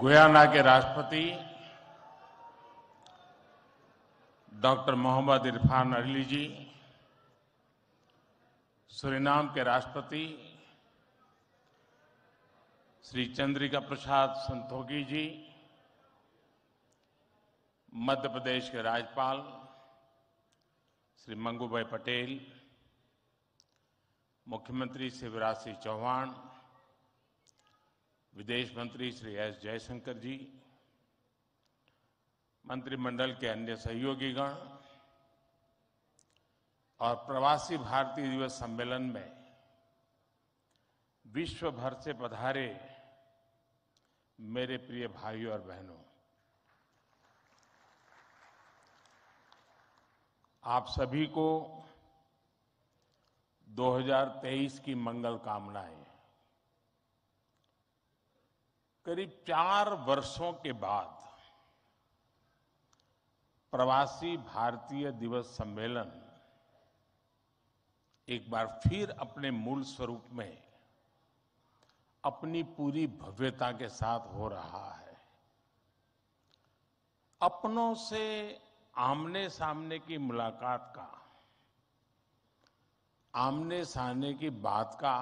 Guyana के राष्ट्रपति doctor Mohammad Irfan Ali जी, Suriname के राष्ट्रपति श्री चंद्रिका प्रसाद संतोखी जी, मध्य प्रदेश के राज्यपाल श्री मंगूभाई पटेल, मुख्यमंत्री शिवराज सिंह चौहान, विदेश मंत्री श्री एस जयशंकर जी, मंत्रिमंडल के अन्य सहयोगीगण और प्रवासी भारतीय दिवस सम्मेलन में विश्व भर से पधारे मेरे प्रिय भाइयों और बहनों, आप सभी को 2023 की मंगल कामनाएं। करीब 4 वर्षों के बाद प्रवासी भारतीय दिवस सम्मेलन एक बार फिर अपने मूल स्वरूप में अपनी पूरी भव्यता के साथ हो रहा है। अपनों से आमने सामने की मुलाकात का, आमने सामने की बात का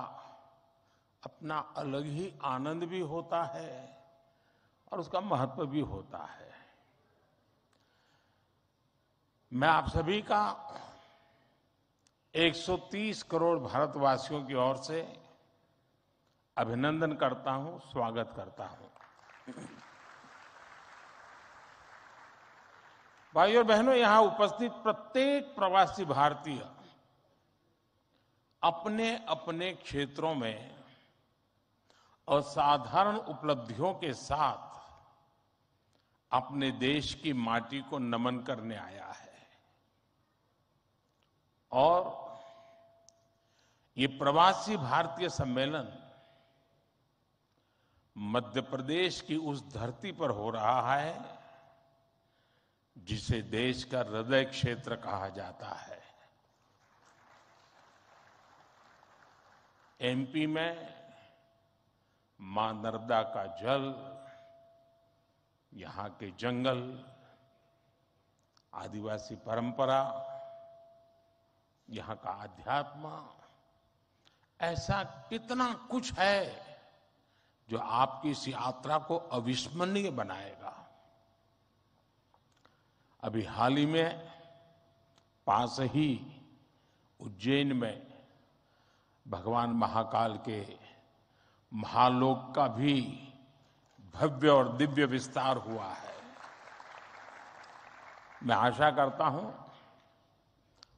अपना अलग ही आनंद भी होता है और उसका महत्व भी होता है। मैं आप सभी का 130 करोड़ भारतवासियों की ओर से अभिनंदन करता हूं, स्वागत करता हूं। भाइयों और बहनों, यहां उपस्थित प्रत्येक प्रवासी भारतीय अपने अपने क्षेत्रों में असाधारण उपलब्धियों के साथ अपने देश की माटी को नमन करने आया है। और ये प्रवासी भारतीय सम्मेलन मध्य प्रदेश की उस धरती पर हो रहा है जिसे देश का हृदय क्षेत्र कहा जाता है। एमपी में मां नर्मदा का जल, यहां के जंगल, आदिवासी परंपरा, यहां का आध्यात्म, ऐसा कितना कुछ है जो आपकी इस यात्रा को अविस्मरणीय बनाएगा। अभी हाल ही में पास ही उज्जैन में भगवान महाकाल के महालोक का भी भव्य और दिव्य विस्तार हुआ है। मैं आशा करता हूं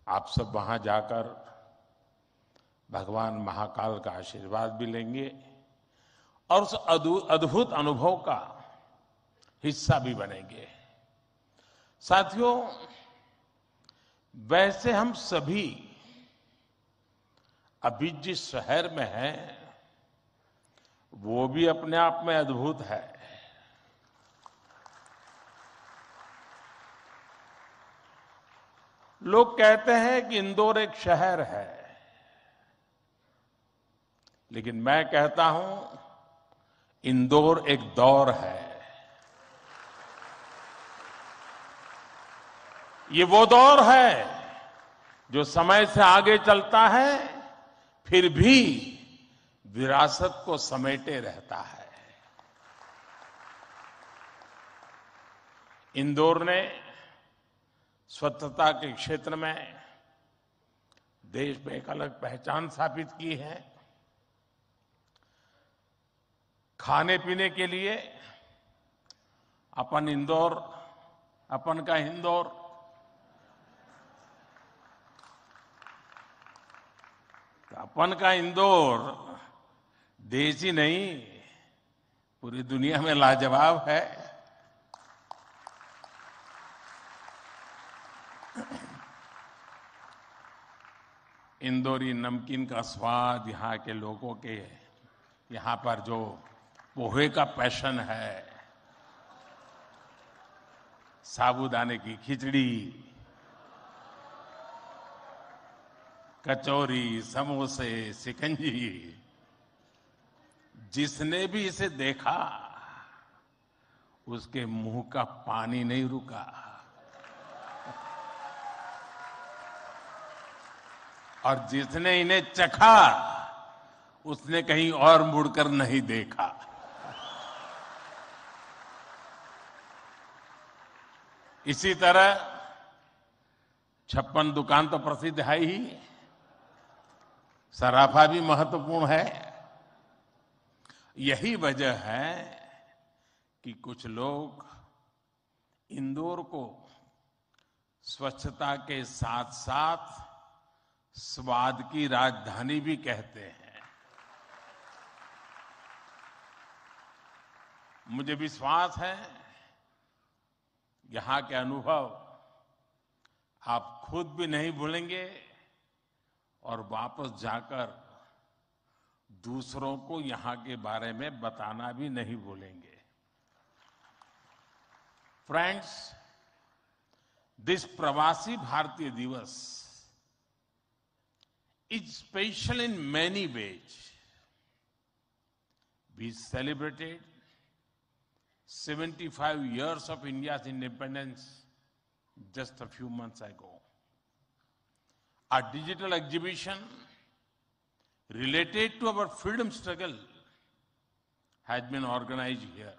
आप सब वहां जाकर भगवान महाकाल का आशीर्वाद भी लेंगे और उस अद्भुत अनुभव का हिस्सा भी बनेंगे। साथियों, वैसे हम सभी अभी जिस शहर में हैं वो भी अपने आप में अद्भुत है। लोग कहते हैं कि इंदौर एक शहर है, लेकिन मैं कहता हूं इंदौर एक दौर है। ये वो दौर है जो समय से आगे चलता है फिर भी विरासत को समेटे रहता है। इंदौर ने स्वच्छता के क्षेत्र में देश में एक अलग पहचान स्थापित की है। खाने पीने के लिए अपन इंदौर, अपन का इंदौर, अपन का इंदौर देश ही नहीं पूरी दुनिया में लाजवाब है। इंदौरी नमकीन का स्वाद, यहाँ के लोगों के यहाँ पर जो पोहे का पैशन है, साबूदाने की खिचड़ी, कचौरी, समोसे, शिकंजी, जिसने भी इसे देखा उसके मुंह का पानी नहीं रुका और जिसने इन्हें चखा उसने कहीं और मुड़कर नहीं देखा। इसी तरह 56 दुकान तो प्रसिद्ध है ही, सराफा भी महत्वपूर्ण है। यही वजह है कि कुछ लोग इंदौर को स्वच्छता के साथ साथ स्वाद की राजधानी भी कहते हैं। मुझे विश्वास है यहां के अनुभव आप खुद भी नहीं भूलेंगे और वापस जाकर दूसरों को यहां के बारे में बताना भी नहीं भूलेंगे। फ्रेंड्स, दिस प्रवासी भारतीय दिवस is special in many ways. We celebrated 75 years of India's independence just a few months ago. Our digital exhibition related to our freedom struggle has been organized here.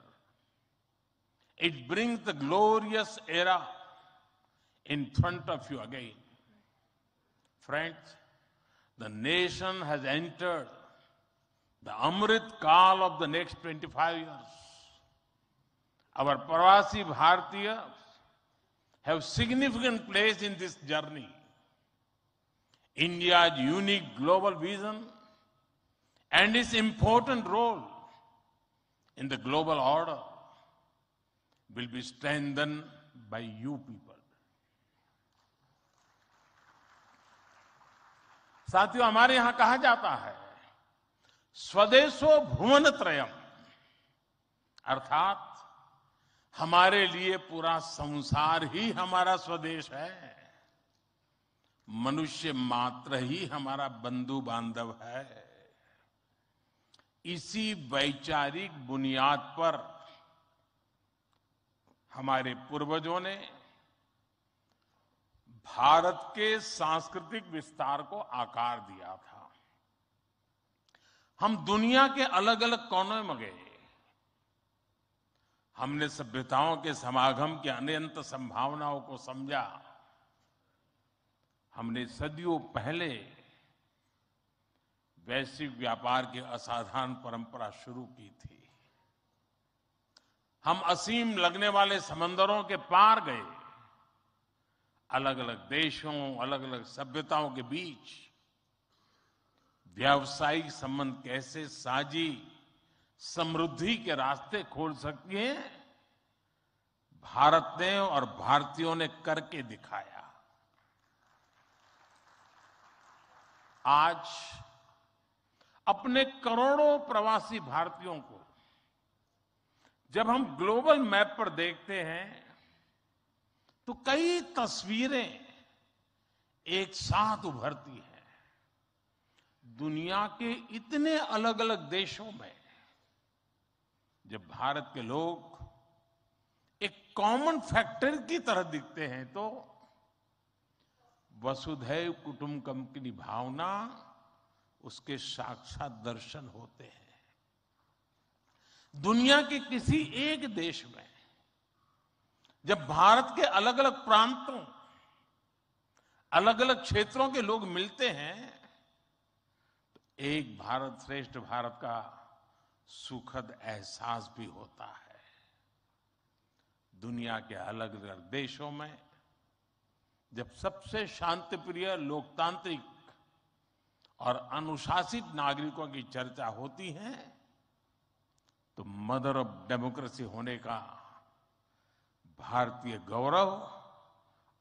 It brings the glorious era in front of you again. Friends, the nation has entered the Amrit Kaal of the next 25 years. Our Pravasi Bhartiyas have significant place in this journey. India's unique global vision and its important role in the global order will be strengthened by you people. साथियों, हमारे यहां कहा जाता है स्वदेशो भुवन त्रयम, अर्थात हमारे लिए पूरा संसार ही हमारा स्वदेश है। मनुष्य मात्र ही हमारा बंधु बांधव है। इसी वैचारिक बुनियाद पर हमारे पूर्वजों ने भारत के सांस्कृतिक विस्तार को आकार दिया था। हम दुनिया के अलग अलग कोनों में गए, हमने सभ्यताओं के समागम की अनंत संभावनाओं को समझा। हमने सदियों पहले वैश्विक व्यापार की असाधारण परंपरा शुरू की थी। हम असीम लगने वाले समंदरों के पार गए। अलग अलग देशों, अलग अलग सभ्यताओं के बीच व्यावसायिक संबंध कैसे साझी समृद्धि के रास्ते खोल सकती हैं, भारत ने और भारतीयों ने करके दिखाया। आज अपने करोड़ों प्रवासी भारतीयों को जब हम ग्लोबल मैप पर देखते हैं तो कई तस्वीरें एक साथ उभरती हैं। दुनिया के इतने अलग अलग देशों में जब भारत के लोग एक कॉमन फैक्टर की तरह दिखते हैं तो वसुधैव कुटुंबकम की भावना उसके साक्षात दर्शन होते हैं। दुनिया के किसी एक देश में जब भारत के अलग अलग प्रांतों, अलग अलग क्षेत्रों के लोग मिलते हैं तो एक भारत श्रेष्ठ भारत का सुखद एहसास भी होता है। दुनिया के अलग अलग देशों में जब सबसे शांतिप्रिय, लोकतांत्रिक और अनुशासित नागरिकों की चर्चा होती है तो मदर ऑफ डेमोक्रेसी होने का भारतीय गौरव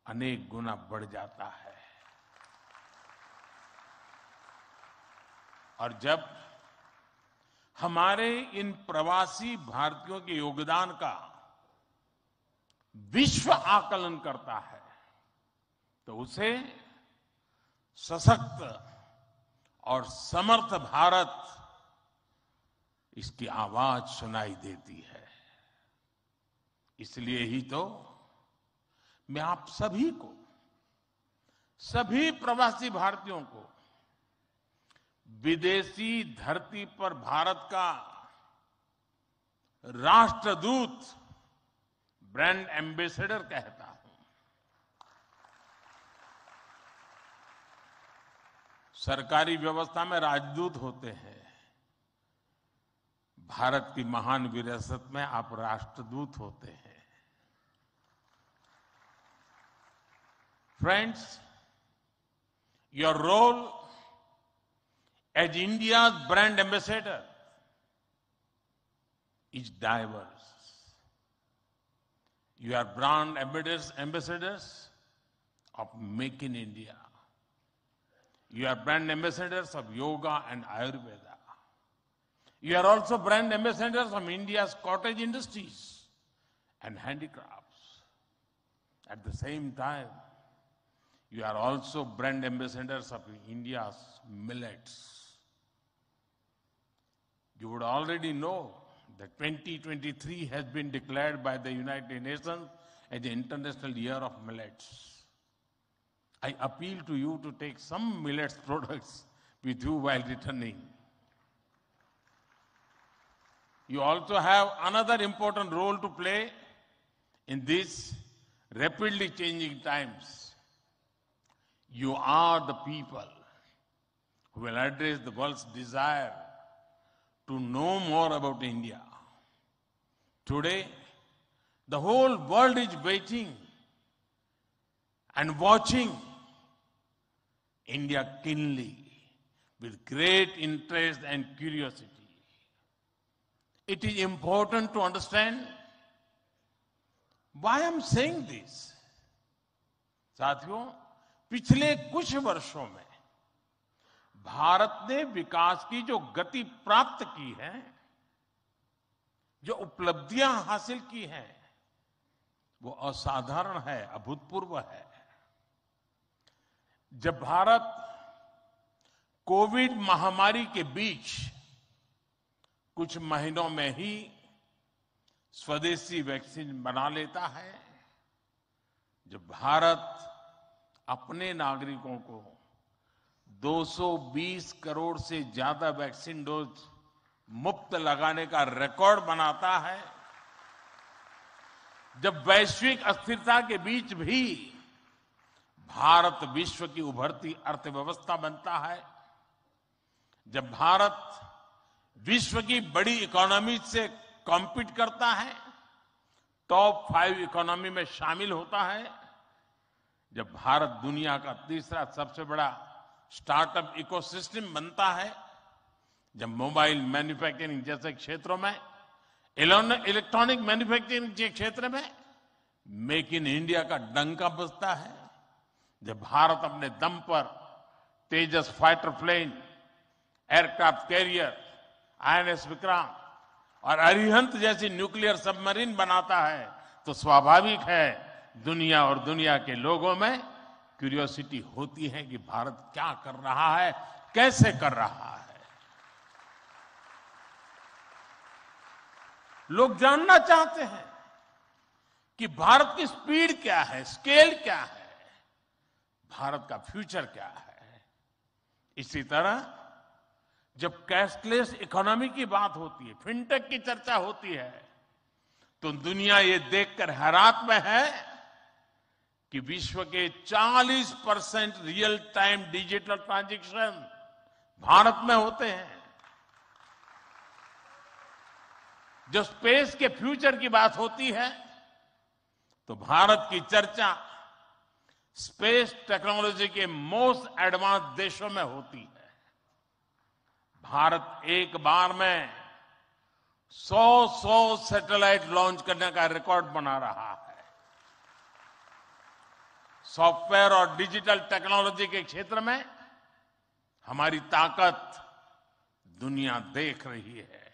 अनेक गुना बढ़ जाता है। और जब हमारे इन प्रवासी भारतीयों के योगदान का विश्व आकलन करता है तो उसे सशक्त और समर्थ भारत इसकी आवाज सुनाई देती है। इसलिए ही तो मैं आप सभी को, सभी प्रवासी भारतीयों को विदेशी धरती पर भारत का राष्ट्रदूत, ब्रांड एम्बेसडर कहता हूं। सरकारी व्यवस्था में राजदूत होते हैं, भारत की महान विरासत में आप राष्ट्रदूत होते हैं। Friends, your role as India's brand ambassador is diverse. You are brand ambassadors of Make in India. You are brand ambassadors of yoga and Ayurveda. You are also brand ambassadors of India's cottage industries and handicrafts. At the same time, you are also brand ambassadors of India's millets. You would already know that 2023 has been declared by the United Nations as the International Year of Millets. I appeal to you to take some millets products with you while returning. You also have another important role to play in these rapidly changing times. You are the people who will address the world's desire to know more about India. Today, the whole world is waiting and watching India keenly with great interest and curiosity. It is important to understand why I'm saying this. साथियों, पिछले कुछ वर्षों में भारत ने विकास की जो गति प्राप्त की है, जो उपलब्धियां हासिल की हैं, वो असाधारण है, अभूतपूर्व है। जब भारत कोविड महामारी के बीच कुछ महीनों में ही स्वदेशी वैक्सीन बना लेता है, जब भारत अपने नागरिकों को 220 करोड़ से ज्यादा वैक्सीन डोज मुफ्त लगाने का रिकॉर्ड बनाता है, जब वैश्विक अस्थिरता के बीच भी भारत विश्व की उभरती अर्थव्यवस्था बनता है, जब भारत विश्व की बड़ी इकोनॉमी से कॉम्पीट करता है, टॉप 5 इकोनॉमी में शामिल होता है, जब भारत दुनिया का तीसरा सबसे बड़ा स्टार्टअप इकोसिस्टम बनता है, जब मोबाइल मैन्युफैक्चरिंग जैसे क्षेत्रों में, इलेक्ट्रॉनिक मैन्युफैक्चरिंग के क्षेत्र में मेक इन इंडिया का डंका बजता है, जब भारत अपने दम पर Tejas fighter plane, aircraft carrier, INS Vikrant और अरिहंत जैसी न्यूक्लियर सबमरीन बनाता है, तो स्वाभाविक है दुनिया और दुनिया के लोगों में क्यूरियोसिटी होती है कि भारत क्या कर रहा है, कैसे कर रहा है। लोग जानना चाहते हैं कि भारत की स्पीड क्या है, स्केल क्या है, भारत का फ्यूचर क्या है। इसी तरह जब कैशलेस इकोनॉमी की बात होती है, फिनटेक की चर्चा होती है, तो दुनिया ये देखकर हैरात में है कि विश्व के 40% real time digital transaction Bharat में होते हैं। जो स्पेस के फ्यूचर की बात होती है, तो भारत की चर्चा स्पेस टेक्नोलॉजी के मोस्ट एडवांस देशों में होती है। भारत एक बार में 100 सैटेलाइट लॉन्च करने का रिकॉर्ड बना रहा है। सॉफ्टवेयर और डिजिटल टेक्नोलॉजी के क्षेत्र में हमारी ताकत दुनिया देख रही है।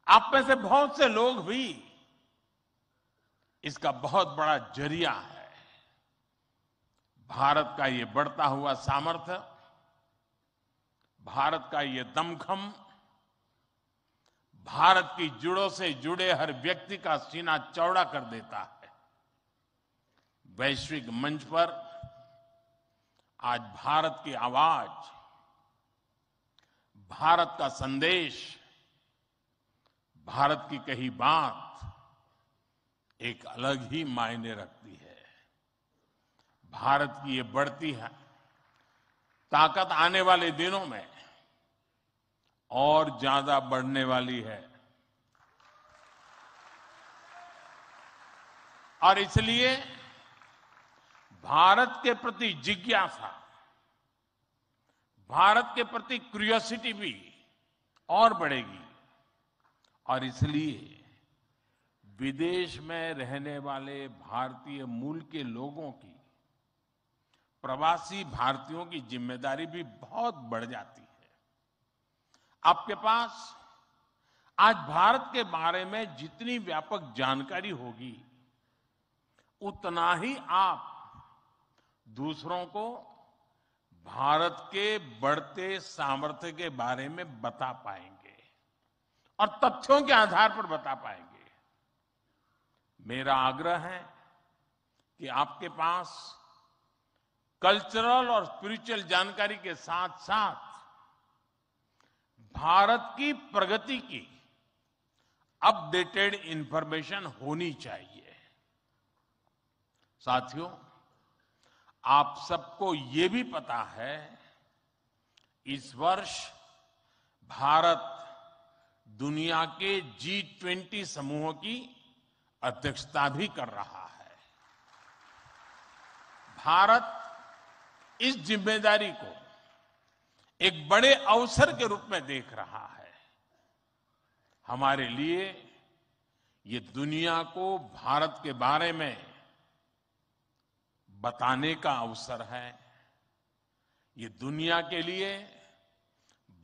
आप में से बहुत से लोग भी इसका बहुत बड़ा जरिया है। भारत का ये बढ़ता हुआ सामर्थ्य, भारत का ये दमखम, भारत की जड़ों से जुड़े हर व्यक्ति का सीना चौड़ा कर देता है। वैश्विक मंच पर आज भारत की आवाज, भारत का संदेश, भारत की कही बात एक अलग ही मायने रखती है। भारत की ये बढ़ती है ताकत आने वाले दिनों में और ज्यादा बढ़ने वाली है और इसलिए भारत के प्रति जिज्ञासा, भारत के प्रति क्यूरियोसिटी भी और बढ़ेगी और इसलिए विदेश में रहने वाले भारतीय मूल के लोगों की, प्रवासी भारतीयों की जिम्मेदारी भी बहुत बढ़ जाती है। आपके पास आज भारत के बारे में जितनी व्यापक जानकारी होगी, उतना ही आप दूसरों को भारत के बढ़ते सामर्थ्य के बारे में बता पाएंगे और तथ्यों के आधार पर बता पाएंगे। मेरा आग्रह है कि आपके पास कल्चरल और स्पिरिचुअल जानकारी के साथ साथ भारत की प्रगति की अपडेटेड इंफॉर्मेशन होनी चाहिए। साथियों, आप सबको ये भी पता है, इस वर्ष भारत दुनिया के G20 समूहों की अध्यक्षता भी कर रहा है। भारत इस जिम्मेदारी को एक बड़े अवसर के रूप में देख रहा है। हमारे लिए ये दुनिया को भारत के बारे में बताने का अवसर है। ये दुनिया के लिए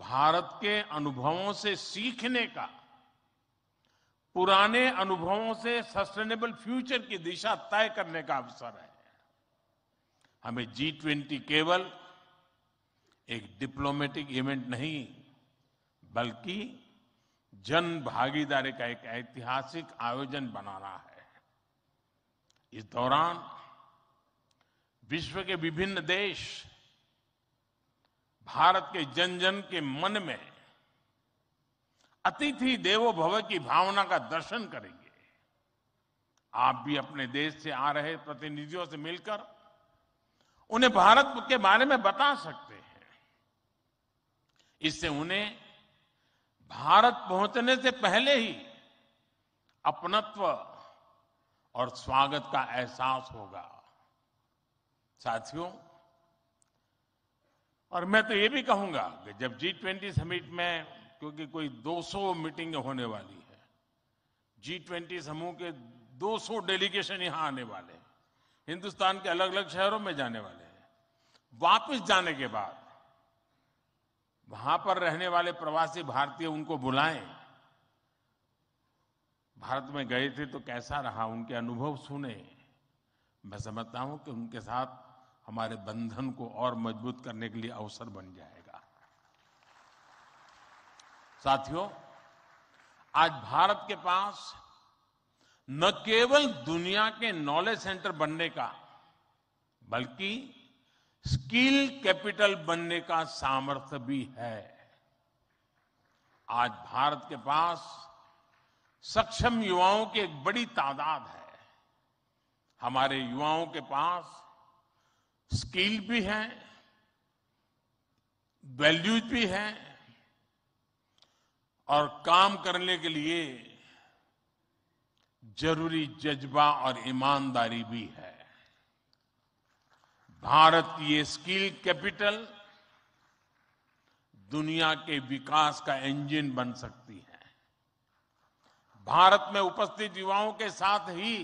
भारत के अनुभवों से सीखने का, पुराने अनुभवों से सस्टेनेबल फ्यूचर की दिशा तय करने का अवसर है। हमें G20 केवल एक डिप्लोमेटिक इवेंट नहीं, बल्कि जन भागीदारी का एक ऐतिहासिक आयोजन बनाना है। इस दौरान विश्व के विभिन्न देश भारत के जन जन के मन में अतिथि देवो भव की भावना का दर्शन करेंगे। आप भी अपने देश से आ रहे प्रतिनिधियों से मिलकर उन्हें भारत के बारे में बता सकते हैं। इससे उन्हें भारत पहुंचने से पहले ही अपनत्व और स्वागत का एहसास होगा। साथियों, और मैं तो ये भी कहूंगा कि जब G20 समिट में, क्योंकि कोई 200 मीटिंग होने वाली है, G20 समूह के 200 डेलीगेशन यहां आने वाले हैं, हिंदुस्तान के अलग अलग शहरों में जाने वाले हैं। वापस जाने के बाद वहां पर रहने वाले प्रवासी भारतीय उनको बुलाएं, भारत में गए थे तो कैसा रहा, उनके अनुभव सुने। मैं समझता हूं कि उनके साथ हमारे बंधन को और मजबूत करने के लिए अवसर बन जाएगा। साथियों, आज भारत के पास न केवल दुनिया के नॉलेज सेंटर बनने का, बल्कि स्किल कैपिटल बनने का सामर्थ्य भी है। आज भारत के पास सक्षम युवाओं की एक बड़ी तादाद है। हमारे युवाओं के पास स्किल भी है, वैल्यूज भी है और काम करने के लिए जरूरी जज्बा और ईमानदारी भी है। भारत की ये स्किल कैपिटल दुनिया के विकास का इंजन बन सकती है। भारत में उपस्थित युवाओं के साथ ही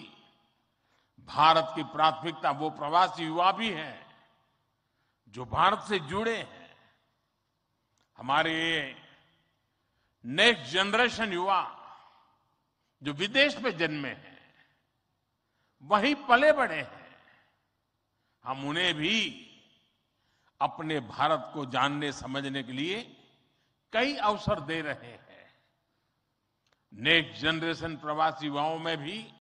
भारत की प्राथमिकता वो प्रवासी युवा भी हैं जो भारत से जुड़े हैं। हमारे नेक्स्ट जनरेशन युवा जो विदेश में जन्मे हैं, वहीं पले बड़े हैं, हम उन्हें भी अपने भारत को जानने समझने के लिए कई अवसर दे रहे हैं। नेक्स्ट जनरेशन प्रवासी युवाओं में भी